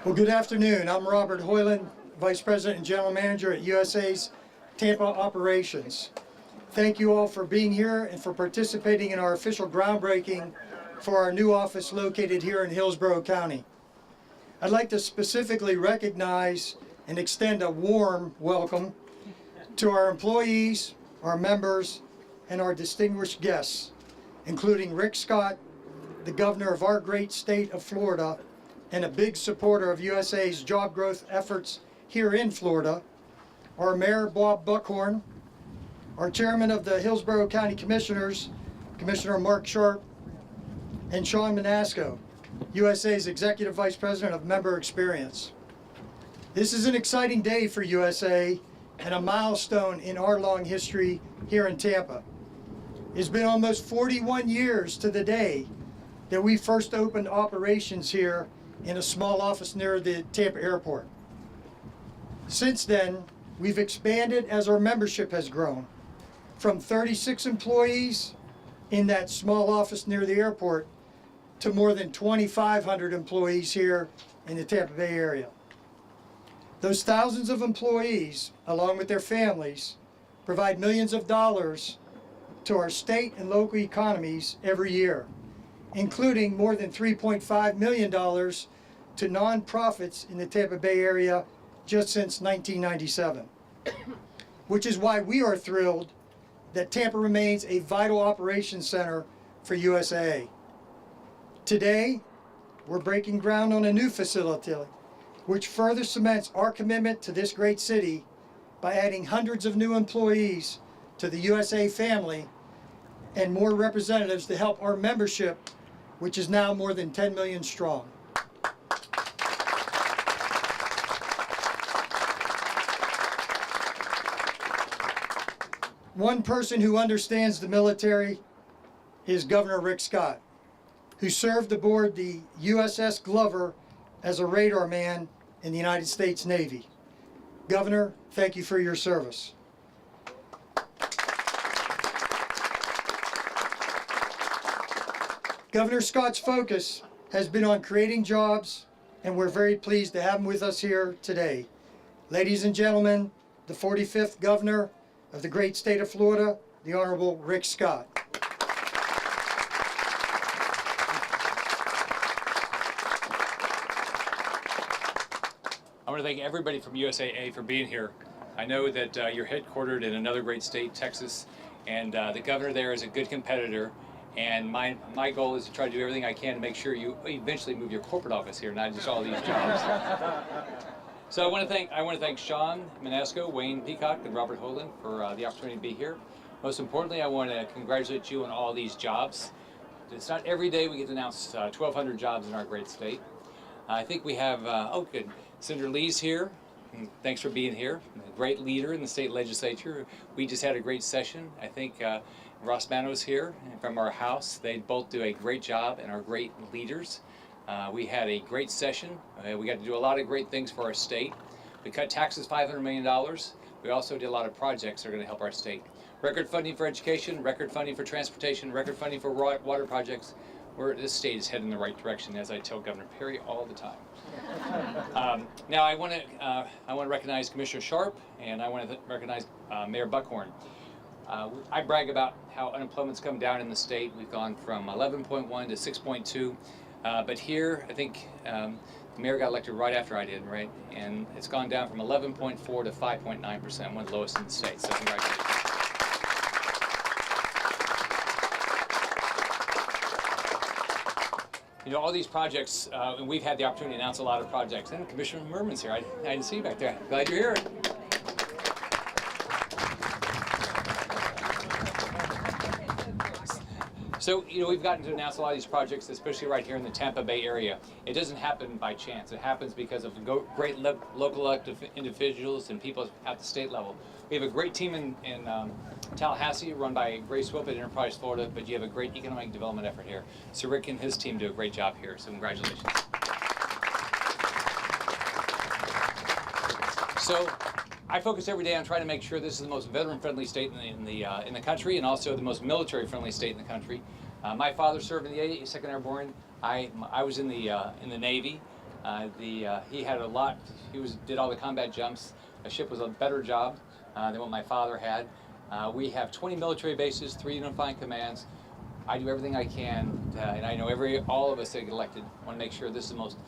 Well, good afternoon. I'm Robert Hoyland, Vice President and General Manager at USA's Tampa Operations. Thank you all for being here and for participating in our official groundbreaking for our new office located here in Hillsborough County. I'd like to specifically recognize and extend a warm welcome to our employees, our members, and our distinguished guests, including Rick Scott, the governor of our great state of Florida, and a big supporter of USA's job growth efforts here in Florida, our Mayor Bob Buckhorn, our chairman of the Hillsborough County Commissioners, Commissioner Mark Sharp, and Sean Manasco, USA's Executive Vice President of Member Experience. This is an exciting day for USA and a milestone in our long history here in Tampa. It's been almost 41 years to the day that we first opened operations here in a small office near the Tampa airport. Since then, we've expanded as our membership has grown, from 36 employees in that small office near the airport to more than 2,500 employees here in the Tampa Bay area. Those thousands of employees, along with their families, provide millions of dollars to our state and local economies every year, including more than $3.5 million to nonprofits in the Tampa Bay area just since 1997. Which is why we are thrilled that Tampa remains a vital operations center for USAA. Today, we're breaking ground on a new facility, which further cements our commitment to this great city by adding hundreds of new employees to the USA family and more representatives to help our membership, which is now more than 10 million strong. One person who understands the military is Governor Rick Scott, who served aboard the USS Glover as a radar man in the United States Navy. Governor, thank you for your service. Governor Scott's focus has been on creating jobs, and we're very pleased to have him with us here today. Ladies and gentlemen, the 45th Governor of the great state of Florida, the Honorable Rick Scott. I want to thank everybody from USAA for being here. I know that you're headquartered in another great state, Texas, and the governor there is a good competitor. And my goal is to try to do everything I can to make sure you eventually move your corporate office here, not just all these jobs. So I want to thank Sean Manasco, Wayne Peacock, and Robert Hoyland for the opportunity to be here. Most importantly, I want to congratulate you on all these jobs. It's not every day we get to announce 1,200 jobs in our great state. I think we have, good, Senator Lee's here. Thanks for being here. A great leader in the state legislature. We just had a great session. I think Ross Mano's here from our House. They both do a great job and are great leaders. We had a great session. We got to do a lot of great things for our state. We cut taxes $500 million. We also did a lot of projects that are going to help our state. Record funding for education, record funding for transportation, record funding for water projects. This state is heading in the right direction, as I tell Governor Perry all the time. Now I want to recognize Commissioner Sharp, and I want to recognize Mayor Buckhorn. I brag about how unemployment's come down in the state. We've gone from 11.1 to 6.2, but here I think the mayor got elected right after I did, right? And it's gone down from 11.4 to 5.9%, one of the lowest in the state. So congratulations. You know, all these projects, and we've had the opportunity to announce a lot of projects. And Commissioner Merman's here. I didn't see you back there. Glad you're here. So, you know, we've gotten to announce a lot of these projects, especially right here in the Tampa Bay area. It doesn't happen by chance. It happens because of great local elected individuals and people at the state level. We have a great team in Tallahassee, run by Grace Wilp at Enterprise Florida, but you have a great economic development effort here. So Rick and his team do a great job here, so congratulations. So I focus every day on trying to make sure this is the most veteran-friendly state in the country, and also the most military-friendly state in the country. My father served in the 82nd Airborne. I was in the Navy. He had a lot. Did all the combat jumps. A ship was a better job than what my father had. We have 20 military bases, 3 unifying commands. I do everything I can, and I know all of us that get elected want to make sure this is the most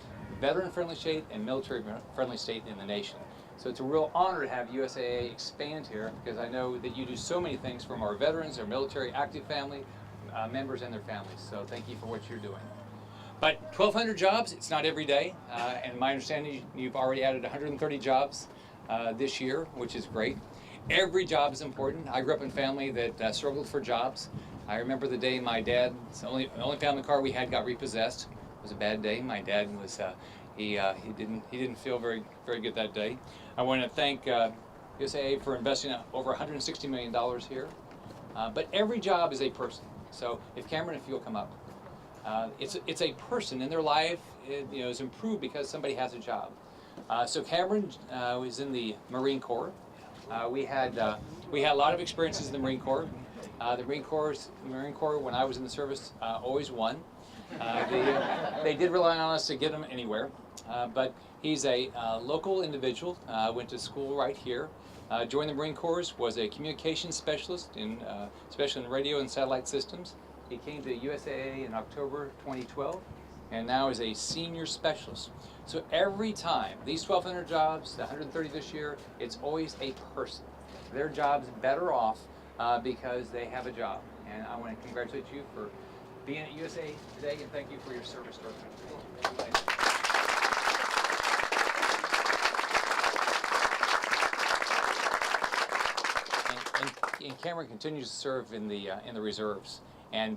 veteran-friendly state and military-friendly state in the nation. So it's a real honor to have USAA expand here, because I know that you do so many things from our veterans, our military active family members and their families. So thank you for what you're doing. But 1,200 jobs, it's not every day. And my understanding, you've already added 130 jobs this year, which is great. Every job is important. I grew up in a family that struggled for jobs. I remember the day my dad's the only family car we had got repossessed. It was a bad day. My dad was he didn't feel very good that day. I want to thank USAA for investing over $160 million here. But every job is a person. So if you'll come up, it's a person, and their life is improved because somebody has a job. So Cameron was in the Marine Corps. We had a lot of experiences in the Marine Corps. The Marine Corps, when I was in the service, always won. They did rely on us to get him anywhere. But he's a local individual. Went to school right here. Joined the Marine Corps. Was a communications specialist especially in radio and satellite systems. He came to USAA in October 2012, and now is a senior specialist. So every time, these 1,200 jobs, the 130 this year, it's always a person. Their job's better off because they have a job. And I want to congratulate you for being at USA today, and thank you for your service to our country. And Cameron continues to serve in the reserves. And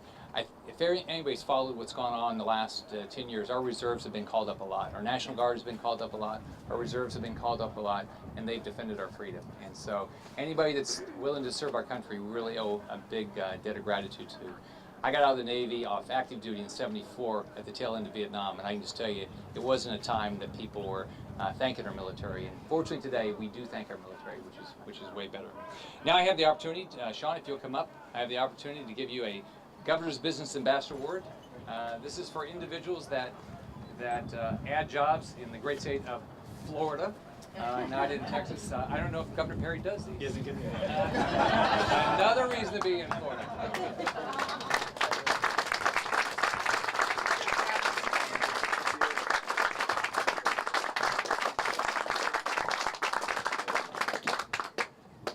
if anybody's followed what's gone on in the last 10 years, our reserves have been called up a lot. Our National Guard has been called up a lot. Our reserves have been called up a lot, and they've defended our freedom. And so anybody that's willing to serve our country, we really owe a big debt of gratitude to. I got out of the Navy off active duty in '74 at the tail end of Vietnam, and I can just tell you, it wasn't a time that people were thanking our military. And fortunately today, we do thank our military, which is way better. Now I have the opportunity, Sean, if you'll come up, I have the opportunity to give you a Governor's Business Ambassador Award. This is for individuals that add jobs in the great state of Florida, not in Texas. I don't know if Governor Perry does these. He hasn't given me Another reason to be in Florida.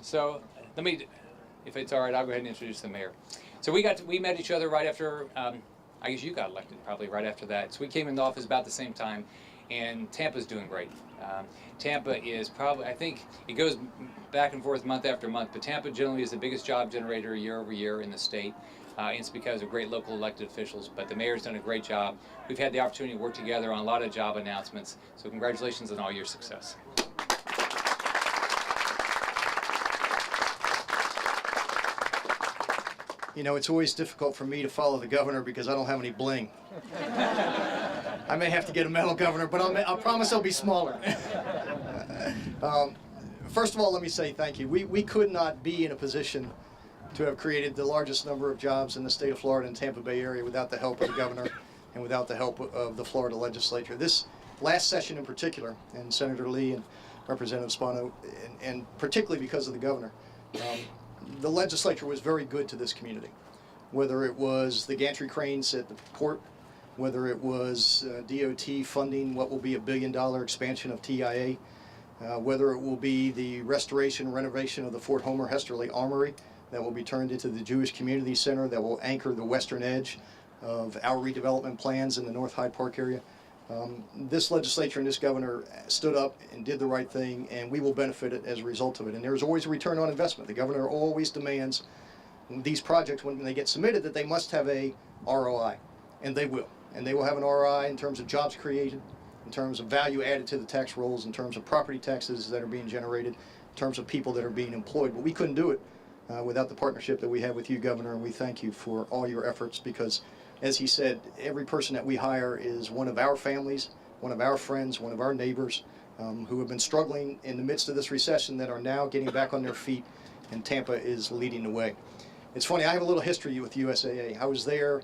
So let me, if it's all right, I'll go ahead and introduce the mayor. So we met each other right after, I guess you got elected, probably right after that. So we came into office about the same time, and Tampa's doing great. Tampa is probably, I think it goes back and forth month after month, but Tampa generally is the biggest job generator year over year in the state. It's because of great local elected officials, but the mayor's done a great job. We've had the opportunity to work together on a lot of job announcements, so congratulations on all your success. You know, it's always difficult for me to follow the governor because I don't have any bling. I may have to get a medal, Governor, but I promise I'll be smaller. First of all, let me say thank you. We could not be in a position to have created the largest number of jobs in the state of Florida and Tampa Bay area without the help of the governor and without the help of the Florida legislature. This last session in particular, and Senator Lee and Representative Spano, and particularly because of the governor, the legislature was very good to this community. Whether it was the gantry cranes at the port, whether it was DOT funding what will be $1 billion expansion of TIA, whether it will be the restoration, renovation of the Fort Homer Hesterly Armory that will be turned into the Jewish Community Center that will anchor the western edge of our redevelopment plans in the North Hyde Park area. This legislature and this governor stood up and did the right thing, and we will benefit it as a result of it. And there's always a return on investment. The governor always demands these projects, when they get submitted, that they must have a ROI, and they will. And they will have an ROI in terms of jobs created, in terms of value added to the tax rolls, in terms of property taxes that are being generated, in terms of people that are being employed. But we couldn't do it without the partnership that we have with you, Governor, and we thank you for all your efforts because, as he said, every person that we hire is one of our families, one of our friends, one of our neighbors who have been struggling in the midst of this recession that are now getting back on their feet, and Tampa is leading the way. It's funny, I have a little history with USAA. I was there,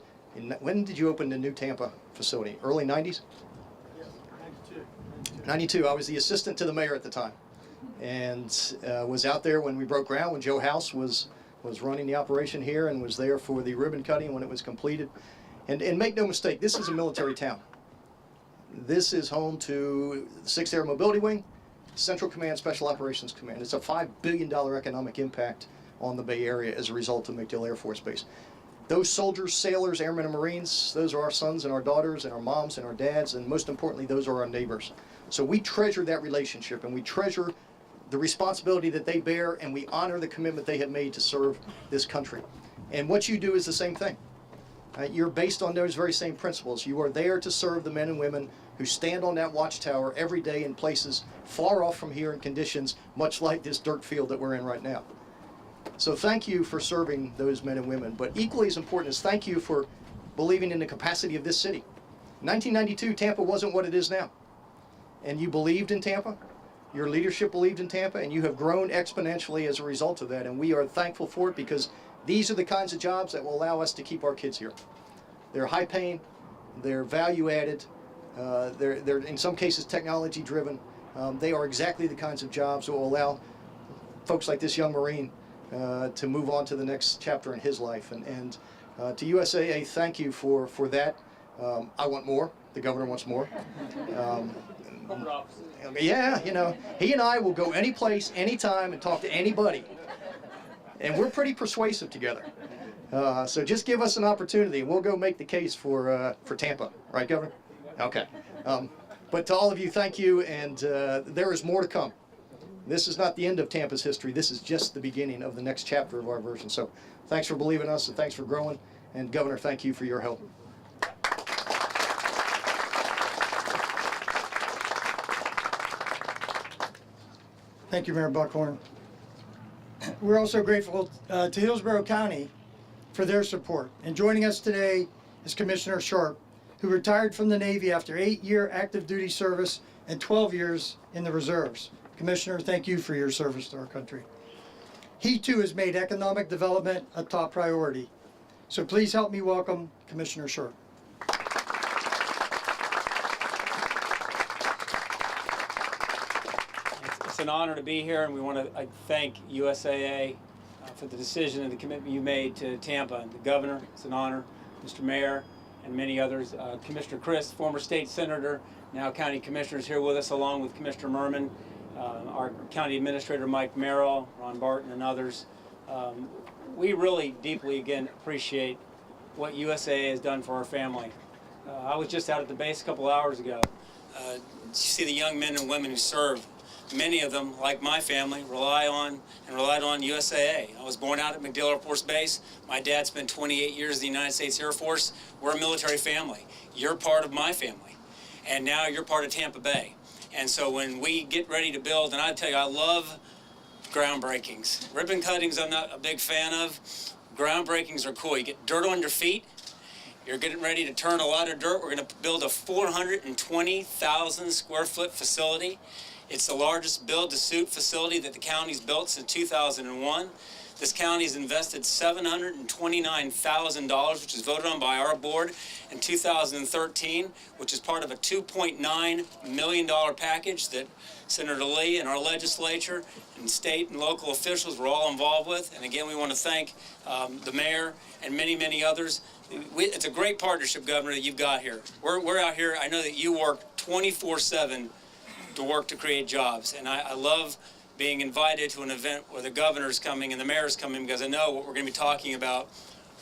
when did you open the new Tampa facility? Early 90s? Yes, 92. 92, I was the assistant to the mayor at the time, and was out there when we broke ground, when Joe House was running the operation here, and was there for the ribbon cutting when it was completed. And make no mistake, this is a military town. This is home to the 6th Air Mobility Wing, Central Command, Special Operations Command. It's a $5 billion economic impact on the Bay Area as a result of MacDill Air Force Base. Those soldiers, sailors, airmen, and Marines, those are our sons and our daughters and our moms and our dads, and most importantly, those are our neighbors. So we treasure that relationship, and we treasure the responsibility that they bear, and we honor the commitment they have made to serve this country. And what you do is the same thing. You're based on those very same principles. You are there to serve the men and women who stand on that watchtower every day in places far off from here in conditions much like this dirt field that we're in right now. So thank you for serving those men and women, but equally as important is thank you for believing in the capacity of this city. In 1992, Tampa wasn't what it is now. And you believed in Tampa, your leadership believed in Tampa, and you have grown exponentially as a result of that, and we are thankful for it because these are the kinds of jobs that will allow us to keep our kids here. They're high paying, they're value added, they're in some cases technology driven. They are exactly the kinds of jobs that will allow folks like this young Marine to move on to the next chapter in his life. And to USAA, thank you for that. I want more. The governor wants more. Yeah, you know, he and I will go any place, anytime, and talk to anybody. And we're pretty persuasive together. So just give us an opportunity, and we'll go make the case for Tampa. Right, Governor? Okay. But to all of you, thank you, and there is more to come. This is not the end of Tampa's history. This is just the beginning of the next chapter of our version. So thanks for believing us, and thanks for growing. And Governor, thank you for your help. Thank you, Mayor Buckhorn. We're also grateful to Hillsborough County for their support. And joining us today is Commissioner Sharp, who retired from the Navy after 8-year active duty service and 12 years in the reserves. Commissioner, thank you for your service to our country. He too has made economic development a top priority. So please help me welcome Commissioner Sharp. It's an honor to be here, and we want to thank USAA for the decision and the commitment you made to Tampa and the governor. It's an honor, Mr. Mayor, and many others. Commissioner Chris, former state senator, now county commissioner, is here with us, along with Commissioner Merman, our county administrator Mike Merrill, Ron Barton, and others. We really deeply, again, appreciate what USAA has done for our family. I was just out at the base a couple hours ago. You see the young men and women who serve. Many of them, like my family, relied on USAA. I was born out at MacDill Air Force Base. My dad spent 28 years in the United States Air Force. We're a military family. You're part of my family. And now you're part of Tampa Bay. And so when we get ready to build, and I tell you, I love groundbreakings. Ribbon cuttings I'm not a big fan of. Groundbreakings are cool. You get dirt on your feet. You're getting ready to turn a lot of dirt. We're going to build a 420,000 square foot facility. It's the largest build-to-suit facility that the county's built since 2001. This county's invested $729,000, which is voted on by our board in 2013, which is part of a $2.9 million package that Senator Lee and our legislature and state and local officials were all involved with. And again, we want to thank the mayor and many, many others. It's a great partnership, Governor, that you've got here. We're out here. I know that you work 24/7 to work to create jobs. And I love being invited to an event where the governor's coming and the mayor's coming, because I know what we're going to be talking about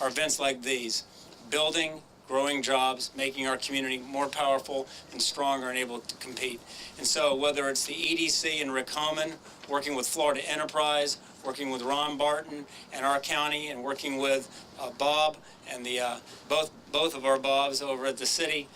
are events like these: building, growing jobs, making our community more powerful and stronger and able to compete. And so whether it's the EDC and Rick Homan, working with Florida Enterprise, working with Ron Barton and our county, and working with Bob and the both of our Bobs over at the city,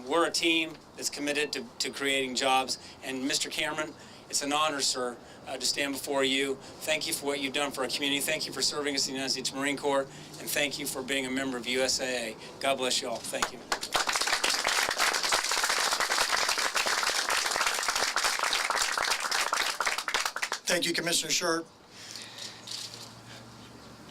we're a team that's committed to creating jobs. And Mr. Cameron, it's an honor, sir, to stand before you. Thank you for what you've done for our community. Thank you for serving us in the United States Marine Corps. And thank you for being a member of USAA. God bless you all. Thank you. Thank you, Commissioner Sharp.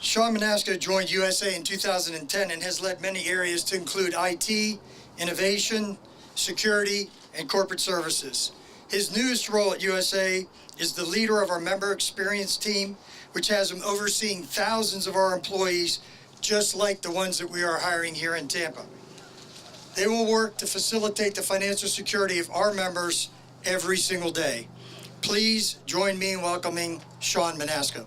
Sean Manaska joined USA in 2010 and has led many areas to include IT, innovation, security, and corporate services. His newest role at USA is the leader of our member experience team, which has him overseeing thousands of our employees, just like the ones that we are hiring here in Tampa. They will work to facilitate the financial security of our members every single day. Please join me in welcoming Sean Manasco.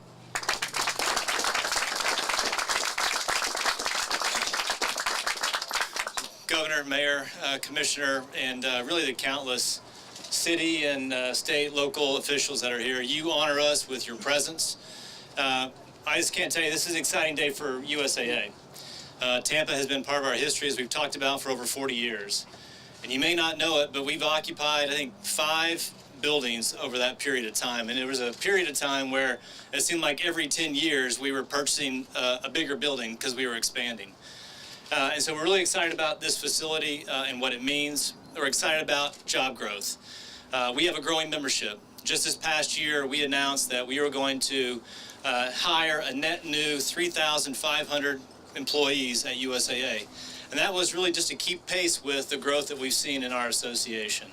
Governor, Mayor, Commissioner, and really the countless city and state, local officials that are here. You honor us with your presence. I just can't tell you, this is an exciting day for USAA. Tampa has been part of our history, as we've talked about, for over 40 years. And you may not know it, but we've occupied, I think, 5 buildings over that period of time. And there was a period of time where it seemed like every 10 years we were purchasing a bigger building because we were expanding. And so we're really excited about this facility and what it means. We're excited about job growth. We have a growing membership. Just this past year, we announced that we were going to hire a net new 3,500 employees at USAA. And that was really just to keep pace with the growth that we've seen in our association.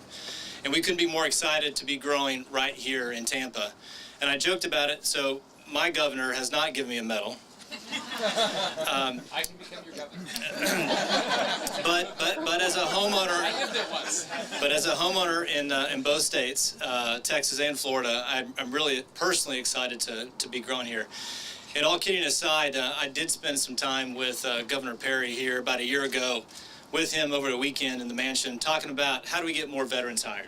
And we couldn't be more excited to be growing right here in Tampa. And I joked about it, so my governor has not given me a medal. I can become your governor. But as a homeowner, I lived there once. but as a homeowner in both states, Texas and Florida, I'm really personally excited to be growing here. And all kidding aside, I did spend some time with Governor Perry here about a year ago, with him over the weekend in the mansion, talking about how do we get more veterans hired.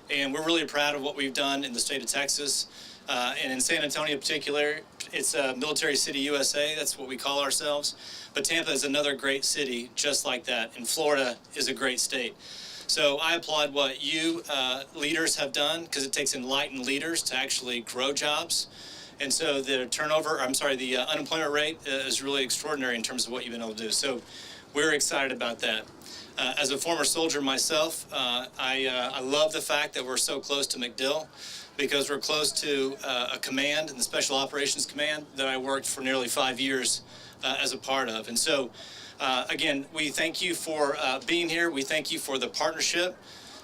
And we're really proud of what we've done in the state of Texas. And in San Antonio in particular, it's Military City USA, that's what we call ourselves. But Tampa is another great city just like that, and Florida is a great state. So I applaud what you leaders have done, because it takes enlightened leaders to actually grow jobs. And so the unemployment rate is really extraordinary in terms of what you've been able to do. So we're excited about that. As a former soldier myself, I love the fact that we're so close to MacDill, because we're close to a command, the Special Operations Command, that I worked for nearly 5 years as a part of. And so, again, we thank you for being here. We thank you for the partnership.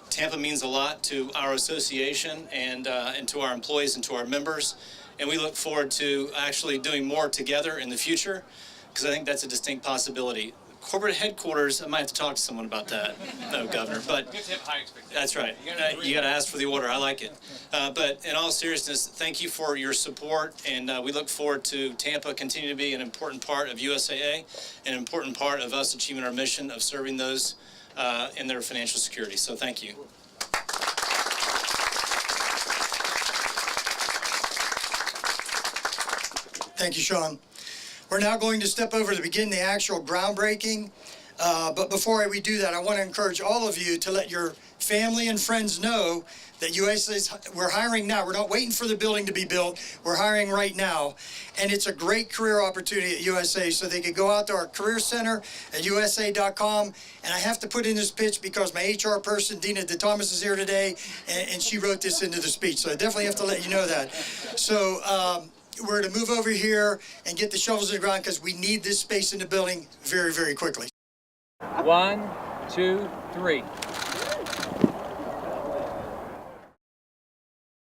Tampa means a lot to our association and to our employees and to our members. And we look forward to actually doing more together in the future, because I think that's a distinct possibility. Corporate headquarters, I might have to talk to someone about that, no, Governor, but You have to have high expectations. that's right. You got to ask for the order. I like it. But in all seriousness, thank you for your support, and we look forward to Tampa continuing to be an important part of USAA, an important part of us achieving our mission of serving those in their financial security. So thank you. Thank you, Sean. We're now going to step over to begin the actual groundbreaking. But before we do that, I want to encourage all of you to let your family and friends know that we're hiring now. We're not waiting for the building to be built. We're hiring right now. And it's a great career opportunity at USA, so they could go out to our career center at usa.com. And I have to put in this pitch because my HR person, Dina DeThomas, is here today, and she wrote this into the speech. So I definitely have to let you know that. So we're to move over here and get the shovels in the ground, because we need this space in the building very, very quickly. 1, 2, 3.